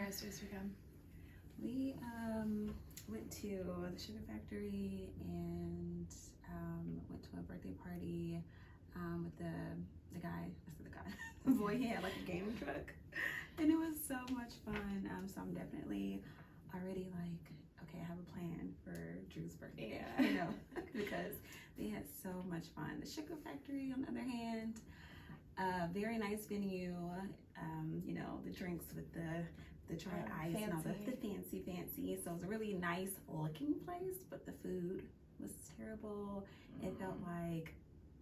guys do this weekend? We went to the Sugar Factory and went to a birthday party with the guy. I said the guy. The boy, he had like a gaming truck, and it was so much fun. So I'm definitely already like, okay, I have a plan for Drew's birthday. Yeah. You know, because they had so much fun. The Sugar Factory, on the other hand, very nice venue. You know, the drinks with the dry ice and all the fancy. So it was a really nice looking place, but the food was terrible. It felt like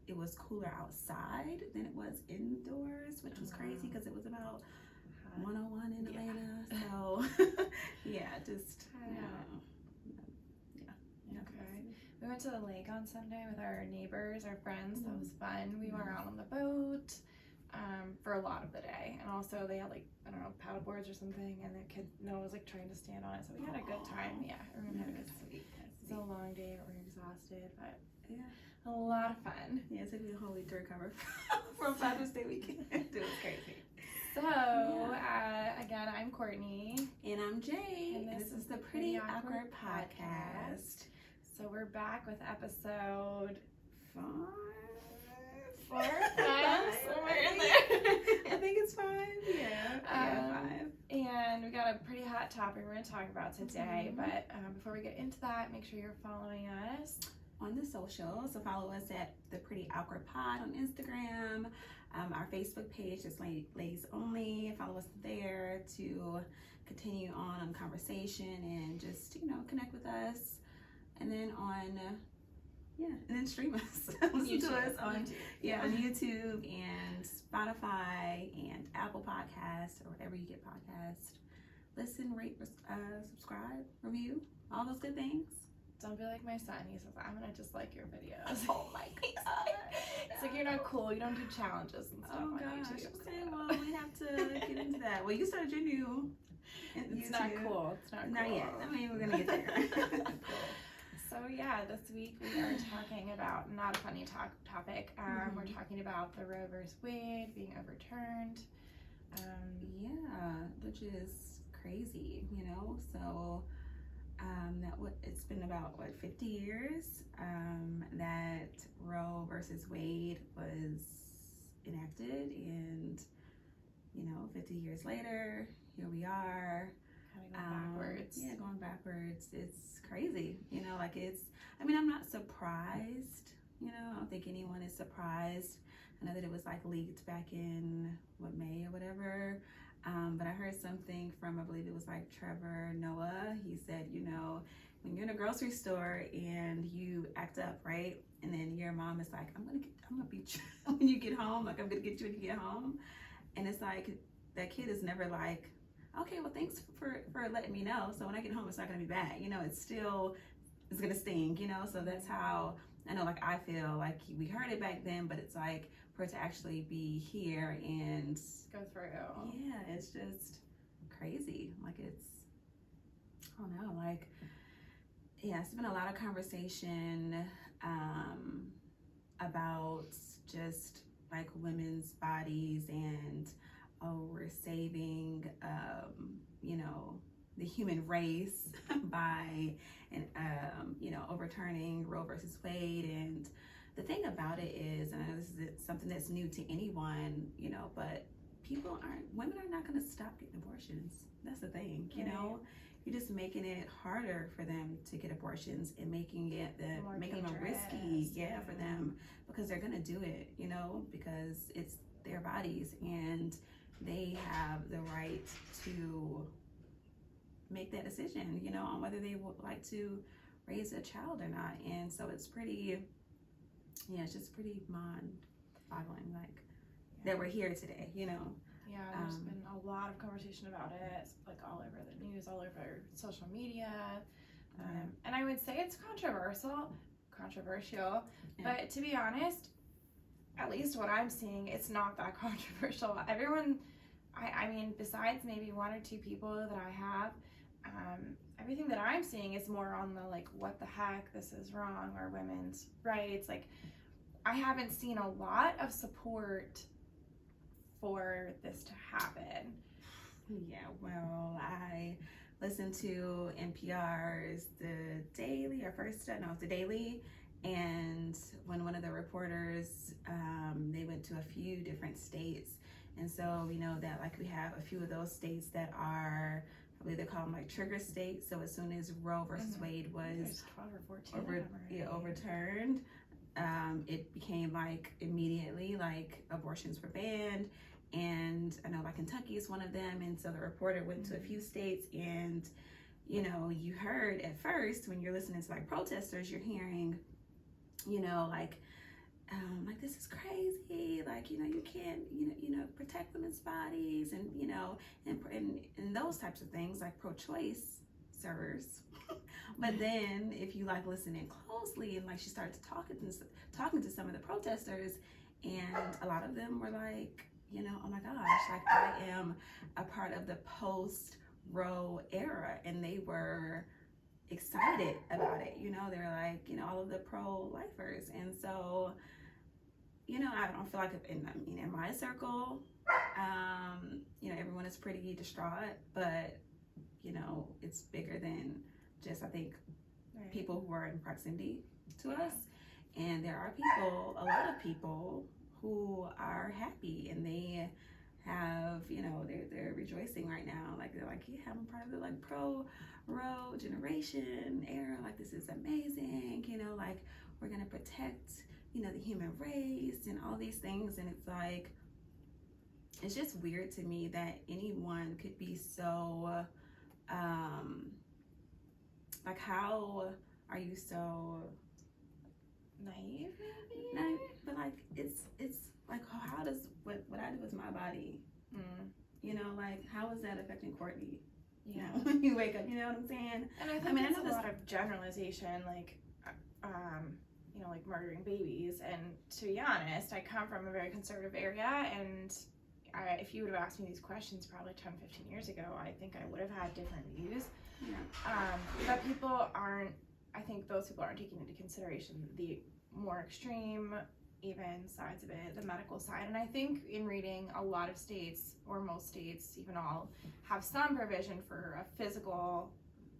it was cooler outside than it was indoors, which was crazy because it was about 101 in Atlanta. So yeah, just Okay. We went to the lake on Sunday with our neighbors, our friends. That was fun. We went out on the boat for a lot of the day, and also they had like, I don't know, paddle boards or something, and the kid Noah was like trying to stand on it, so we had a good time. Yeah, everyone had a good time. It's a long day, we're exhausted, but yeah, a lot of fun. Yeah, it took me a whole week to recover from Father's Day weekend. It was crazy. So, again, I'm Courtney. And I'm Jay. And this is the Pretty Awkward Podcast. So we're back with episode 5. 4, 5, somewhere in there. I think it's 5. Yeah, 5. And we got a pretty hot topic we're going to talk about today. But before we get into that, make sure you're following us on the socials. So follow us at the Pretty Awkward Pod on Instagram. Our Facebook page is Ladies Only. Follow us there to continue on conversation and just, you know, connect with us. And then and then stream us. Listen to us on YouTube and Spotify and Apple Podcasts or wherever you get podcasts. Listen, rate, subscribe, review, all those good things. Don't be like my son. He says, I'm gonna just like your videos. Oh my God. It's like, you're not cool. You don't do challenges and stuff on YouTube. Okay, well, we have to get into that. Well, you started your new It's YouTube. not cool. It's not cool. Not yet. I mean, we're gonna get there. So yeah, this week we are talking about not a funny topic. We're talking about the Roe versus Wade being overturned. Which is crazy, you know. So it's been about 50 years that Roe versus Wade was enacted, and you know, 50 years later, here we are. Backwards. Going backwards. It's crazy, you know, like I'm not surprised, you know, I don't think anyone is surprised. I know that it was like leaked back in May or whatever, but I heard something from, I believe it was like Trevor Noah. He said, you know, when you're in a grocery store and you act up, right, and then your mom is like, I'm gonna beat you when you get home, like I'm gonna get you when you get home, and it's like that kid is never like, okay, well, thanks for letting me know. So when I get home, it's not gonna be bad. You know, it's gonna sting, you know? So that's how, I know, like, I feel like we heard it back then, but it's like, for it to actually be here and go through. Yeah, it's just crazy. Like, I don't know, like, yeah, it's been a lot of conversation about just like women's bodies and, oh, we're saving, you know, the human race by, you know, overturning Roe versus Wade. And the thing about it is, and I know this is something that's new to anyone, you know, but women are not going to stop getting abortions. That's the thing, you know. You're just making it harder for them to get abortions and making them risky, for them, because they're going to do it, you know, because it's their bodies and they have the right to make that decision, you know, on whether they would like to raise a child or not. And so it's pretty, it's just pretty mind-boggling, like, that we're here today, you know. Yeah, there's been a lot of conversation about it, like all over the news, all over social media. And I would say it's controversial, but to be honest, at least what I'm seeing, it's not that controversial. Everyone, I mean, besides maybe 1 or 2 people that I have, everything that I'm seeing is more on the, like, what the heck, this is wrong, or women's rights. Like, I haven't seen a lot of support for this to happen. Yeah, well, I listened to NPR's The Daily, or first, no, it's The Daily, and when one of the reporters, they went to a few different states, and so we know that like we have a few of those states that are, I believe they call them like trigger states. So as soon as Roe versus Wade was 12 or 14 overturned, it became like immediately like abortions were banned. And I know like Kentucky is one of them. And so the reporter went to a few states, and you know, you heard at first when you're listening to like protesters, you're hearing, you know, like this is crazy, like, you know, you can't, protect women's bodies, and you know, and those types of things, like pro-choice servers. But then if you like listen in closely, and like she started talking to some of the protesters, and a lot of them were like, you know, oh my gosh, like I am a part of the post-Roe era, and they were excited about it. You know, they're like, you know, all of the pro-lifers. And so, you know, I don't feel like in my circle, you know, everyone is pretty distraught, but you know, it's bigger than just, I think, people who are in proximity to us. And there are people, a lot of people who are happy, and they have, you know, they're rejoicing right now. Like they're like, yeah, I'm part of the like pro-Roe generation era. Like this is amazing. You know, like we're gonna protect, you know, the human race and all these things. And it's like, it's just weird to me that anyone could be so, like, how are you so naive, maybe? No, but like it's like, how does what I do with my body, you know, like how is that affecting Courtney? Yeah. You know, when you wake up, you know what I'm saying? And I think it's a lot of generalization, like, you know, like murdering babies. And to be honest, I come from a very conservative area, and if you would have asked me these questions probably 10, 15 years ago, I think I would have had different views. Yeah. But I think those people aren't taking into consideration the more extreme, even sides of it, the medical side. And I think in reading, a lot of states, or most states, even all, have some provision for a physical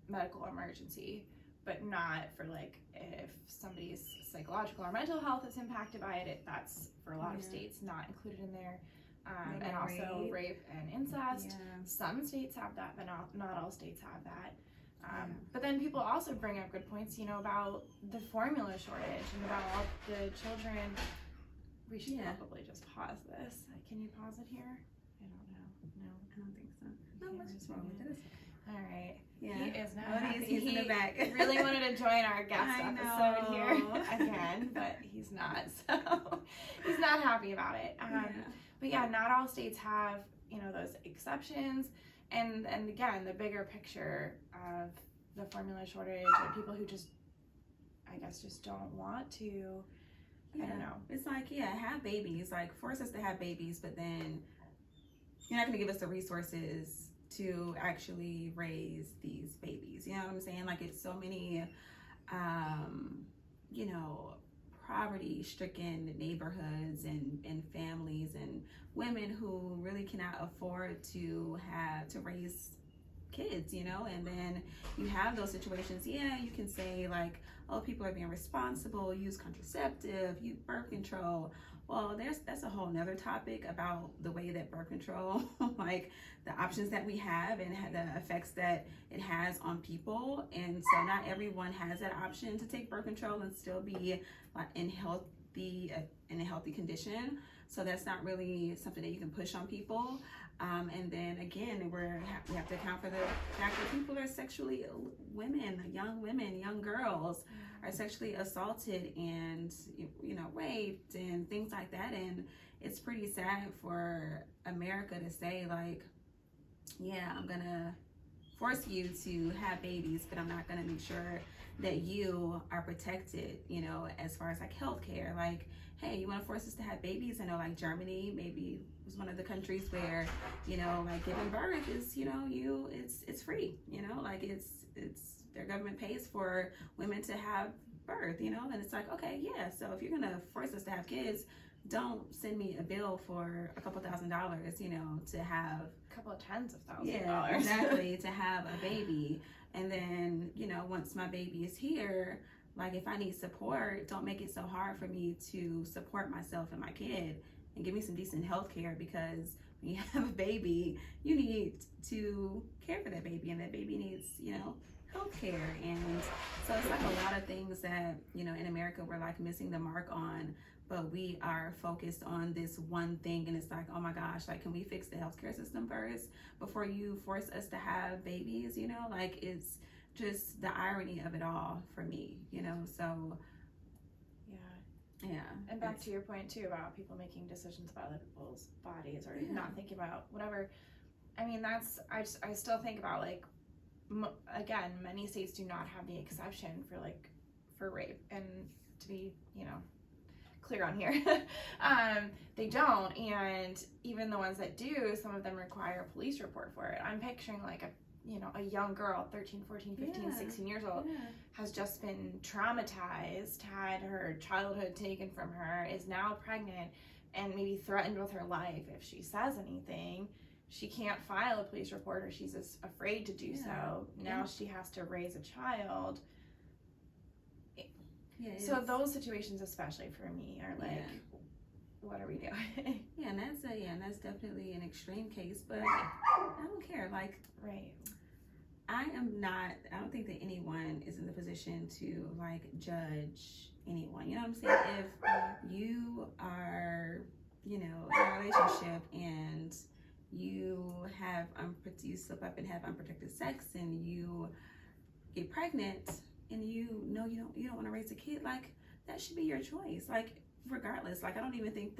medical emergency, but not for like if somebody's psychological or mental health is impacted by it. That's for a lot of states not included in there. And also rape and incest. Some states have that, but not all states have that. But then people also bring up good points, you know, about the formula shortage and about all the children. We should probably just pause this. Can you pause it here? I don't know. No, I don't think so. No, what's just wrong with this? All right. Yeah. He is not happy. He's in the back. Really wanted to join our guest episode here again, but he's not. So he's not happy about it. But yeah, not all states have, you know, those exceptions. And again, the bigger picture of the formula shortage, and people who just, I guess, just don't want to. I don't know. It's like, have babies. Like, force us to have babies, but then you're not going to give us the resources to actually raise these babies. You know what I'm saying? Like, it's so many, you know, poverty-stricken neighborhoods and families and women who really cannot afford to raise kids, you know. And then you have those situations. You can say like, oh, people are being responsible, use contraceptive, use birth control. Well, that's a whole nother topic about the way that birth control, like the options that we have and the effects that it has on people. And so not everyone has that option to take birth control and still be in a healthy condition. So that's not really something that you can push on people. And then again, we have to account for the fact that people are sexually, young girls are sexually assaulted and, you know, raped and things like that. And it's pretty sad for America to say like, I'm gonna force you to have babies, but I'm not gonna make sure that you are protected, you know, as far as like healthcare. Like, hey, you want to force us to have babies? I know like Germany maybe was one of the countries where, you know, like giving birth is, you know, it's free, you know, like it's their government pays for women to have birth, you know. And it's like, okay, so if you're gonna force us to have kids, don't send me a bill for a couple $1,000s, you know, to have a couple of tens of thousands of yeah, dollars. exactly, to have a baby. And then, you know, once my baby is here, like if I need support, don't make it so hard for me to support myself and my kid, and give me some decent health care, because when you have a baby, you need to care for that baby, and that baby needs, you know, health care. And so it's like a lot of things that, you know, in America we're like missing the mark on, but we are focused on this one thing, and it's like, oh my gosh, like, can we fix the healthcare system first before you force us to have babies? You know, like, it's just the irony of it all for me, you know. So yeah. And back to your point too about people making decisions about other people's bodies, or not thinking about whatever. I mean, that's, I still think about, like, again, many states do not have the exception for rape, and to be, you know, clear on here, they don't. And even the ones that do, some of them require a police report for it. I'm picturing like a young girl, 13, 14, 15, 16 years old, has just been traumatized, had her childhood taken from her, is now pregnant, and maybe threatened with her life if she says anything. She can't file a police report, or she's afraid to do so. Now she has to raise a child. So those situations, especially for me, are like, what are we doing? And that's definitely an extreme case, but I don't care. Like, I don't think that anyone is in the position to like judge anyone. You know what I'm saying? If you are, you know, in a relationship and you slip up and have unprotected sex, and you get pregnant, and you know you don't want to raise a kid, like, that should be your choice, like, regardless. Like, I don't even think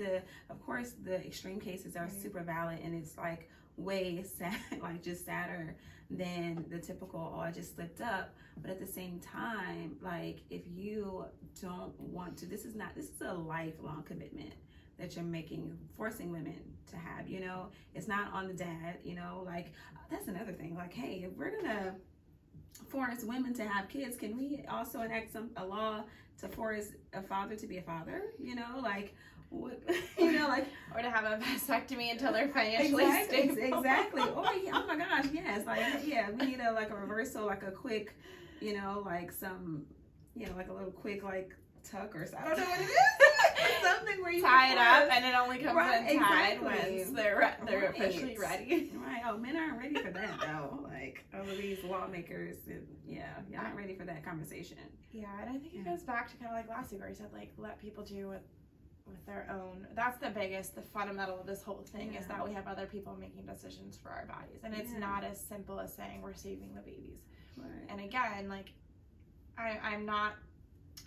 of course the extreme cases are super valid, and it's like way sad, like just sadder than the typical, oh, I just slipped up. But at the same time, like, if you don't want to, this is a lifelong commitment that you're making, forcing women to have, you know. It's not on the dad, you know. Like, that's another thing, like, hey, if we're gonna force women to have kids, can we also enact a law to force a father to be a father, you know, like, what, you know, like, or to have a vasectomy until they're financially stable. Exactly. Or oh my gosh, yes, like, we need a reversal, like a quick, you know, like some, you know, like a little quick like tuck, or I don't know what it is. Something where you tie it up, and it only comes untied once they're officially ready. Right. Oh, men aren't ready for that though. Like, all of these lawmakers, y'all aren't ready for that conversation. Yeah, and I think it goes back to kind of like last week where you said, like, let people do with their own. That's the fundamental of this whole thing, is that we have other people making decisions for our bodies, and it's not as simple as saying we're saving the babies. Right. And again, like, I'm not,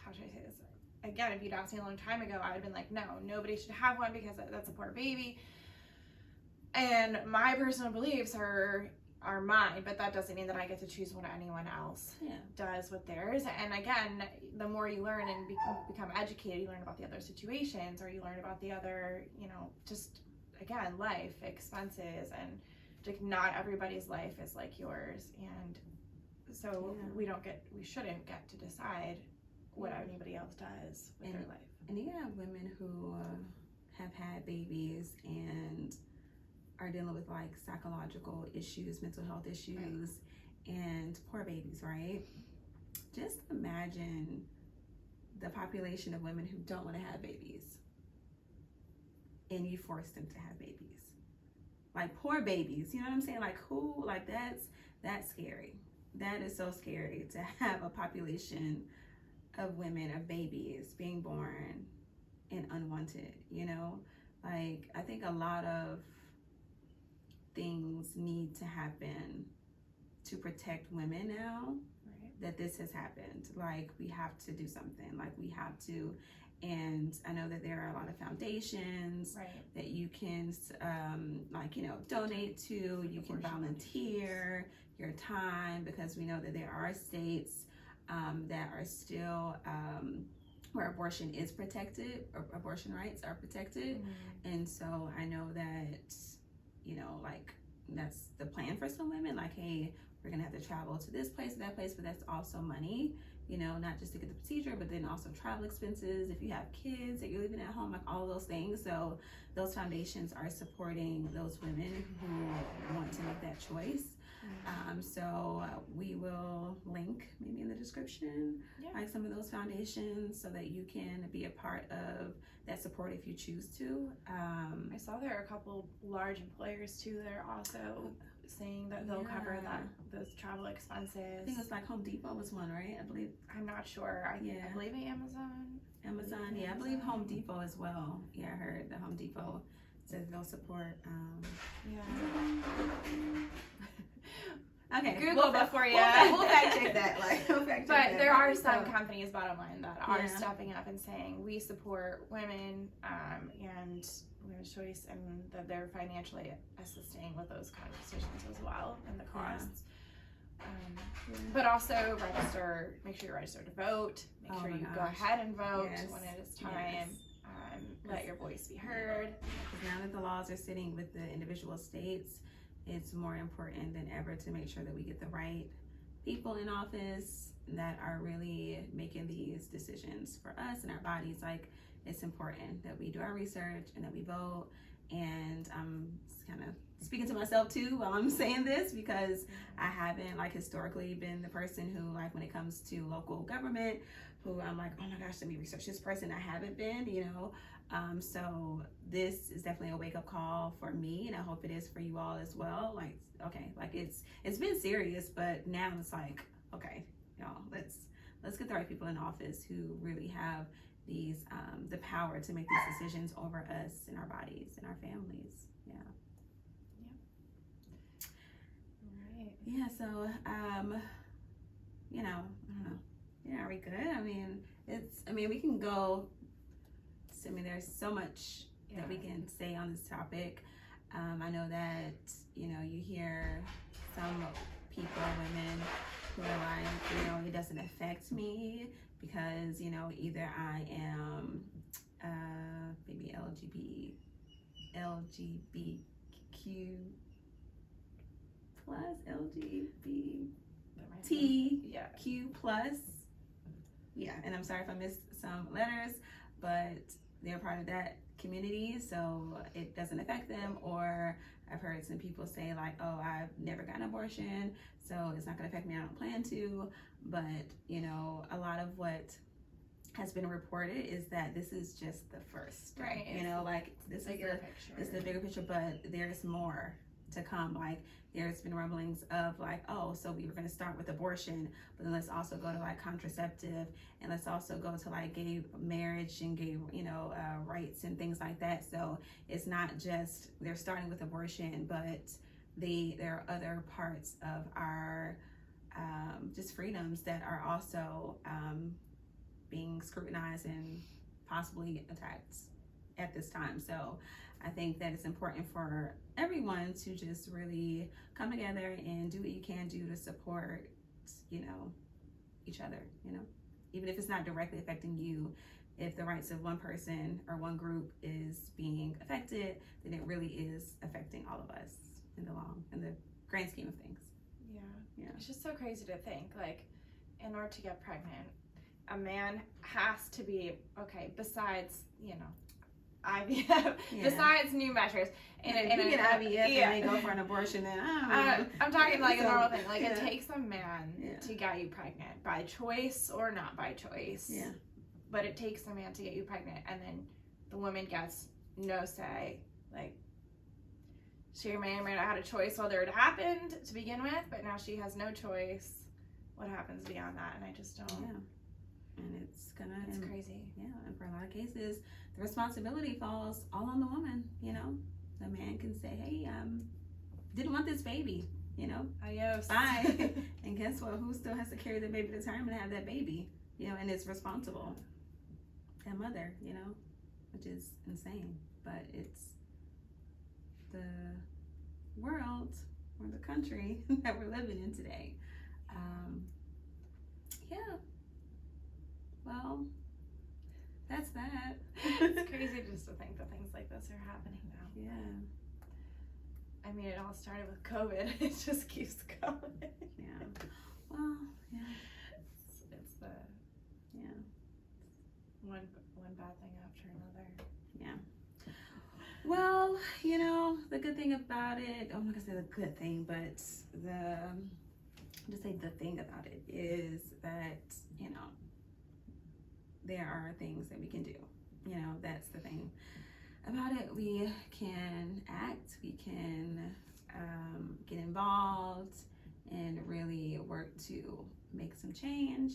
how should I say this? Again, if you'd asked me a long time ago, I would have been like, no, nobody should have one because that's a poor baby. And my personal beliefs are mine, but that doesn't mean that I get to choose what anyone else does with theirs. And again, the more you learn and become educated, you learn about the other situations, or you learn about the other, you know, just, again, life, expenses, and like, not everybody's life is like yours. And so we shouldn't get to decide what anybody else does with their life. And you have women who have had babies and are dealing with like psychological issues, mental health issues, and poor babies, right? Just imagine the population of women who don't want to have babies, and you force them to have babies. Like, poor babies, you know what I'm saying? Like, who, like, that's scary. That is so scary, to have a population of women, of babies being born and unwanted, you know? Like, I think a lot of things need to happen to protect women now that this has happened. Like, we have to do something. Like, we have to. And I know that there are a lot of foundations that you can, like, you know, donate to. You can volunteer your time, because we know that there are states that are still where abortion is protected, or abortion rights are protected. And so I know that, you know, like, that's the plan for some women. Like, hey, we're gonna have to travel to this place, that place, but that's also money, you know, not just to get the procedure, but then also travel expenses. If you have kids that you're leaving at home, like all those things. So those foundations are supporting those women who want to make that choice. So we will link maybe in the description, like some of those foundations, so that you can be a part of that support if you choose to. I saw there are a couple large employers too that are also saying that they'll cover those travel expenses. I think it's like Home Depot was one, right? I believe. I'm not sure. I believe Amazon. I believe Home Depot as well. Yeah, I heard the Home Depot says they'll support. Okay, Google before you. We'll fact check that. But there are some companies, bottom line, that are stepping up and saying we support women and women's choice, and that they're financially assisting with those kind of decisions as well and the costs. But also make sure you're registered to vote. Make sure you go ahead and vote when it is time. Let your voice be heard. Now that the laws are sitting with the individual states, it's more important than ever to make sure that we get the right people in office that are really making these decisions for us and our bodies. Like, it's important that we do our research and that we vote. And I'm kind of speaking to myself too while I'm saying this, because I haven't historically been the person who, when it comes to local government, who I'm like, oh my gosh, let me research this person. I haven't been, so this is definitely a wake-up call for me, and I hope it is for you all as well. It's been serious, but now it's okay, y'all, let's get the right people in office who really have these the power to make these decisions over us and our bodies and our families. So I don't know. Are we good? We can go. There's so much that we can say on this topic. I know that, you hear some people, women, who are like, it doesn't affect me because, either I am maybe LGBTQ plus, LGBTQ plus. Yeah, and I'm sorry if I missed some letters, but they're part of that community, so it doesn't affect them. Or I've heard some people say oh, I've never gotten an abortion, so it's not going to affect me, I don't plan to. But a lot of what has been reported is that this is just the first, right? This is the bigger picture, but there's more to come. There's been rumblings of oh, so we were going to start with abortion, but then let's also go to contraceptive, and let's also go to gay marriage and gay rights and things like that. So it's not just they're starting with abortion, but there are other parts of our just freedoms that are also being scrutinized and possibly attacked at this time. So I think that it's important for everyone to just really come together and do what you can do to support, each other, even if it's not directly affecting you. If the rights of one person or one group is being affected, then it really is affecting all of us in the grand scheme of things. Yeah. It's just so crazy to think, in order to get pregnant, a man has to be, besides, IVF, besides new measures. And if you get IVF and they go for an abortion, then I'm talking a normal thing. It takes a man to get you pregnant, by choice or not by choice. Yeah. But it takes a man to get you pregnant, and then the woman gets no say. She may or may not have had a choice whether it happened to begin with, but now she has no choice. What happens beyond that? And I just don't. Yeah. And it's crazy. Yeah, and for a lot of cases, the responsibility falls all on the woman. The man can say, hey, didn't want this baby, Adios. Bye. And guess what? Who still has to carry the baby to term and have that baby? And it's responsible. That mother, which is insane. But it's the world or the country that we're living in today. Well, that's that. It's crazy just to think that things like this are happening now. Yeah. mean, it all started with COVID. It just keeps going. Yeah. Well, yeah. It's the Yeah. one bad thing after another. Yeah. Well, you know, the good thing about it, I'm not gonna say the good thing, but just say the thing about it is that, you know, there are things that we can do. You know, that's the thing about it. We can act, we can get involved and really work to make some change.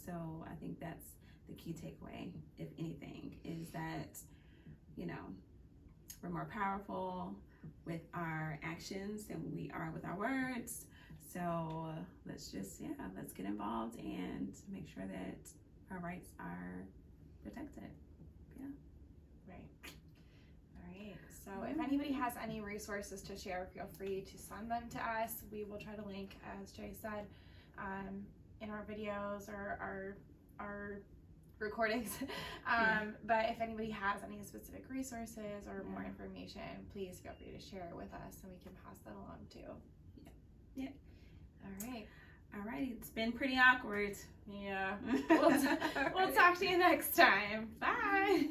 So I think that's the key takeaway, if anything, is that, you know, we're more powerful with our actions than we are with our words. So let's get involved and make sure that our rights are protected. Yeah. Right. All right. So if anybody has any resources to share, feel free to send them to us. We will try to link, as Jay said, in our videos or our recordings. But if anybody has any specific resources or more information, please feel free to share it with us and we can pass that along too. Yeah. All right. All right. It's been pretty awkward. Yeah. We'll talk to you next time. Bye.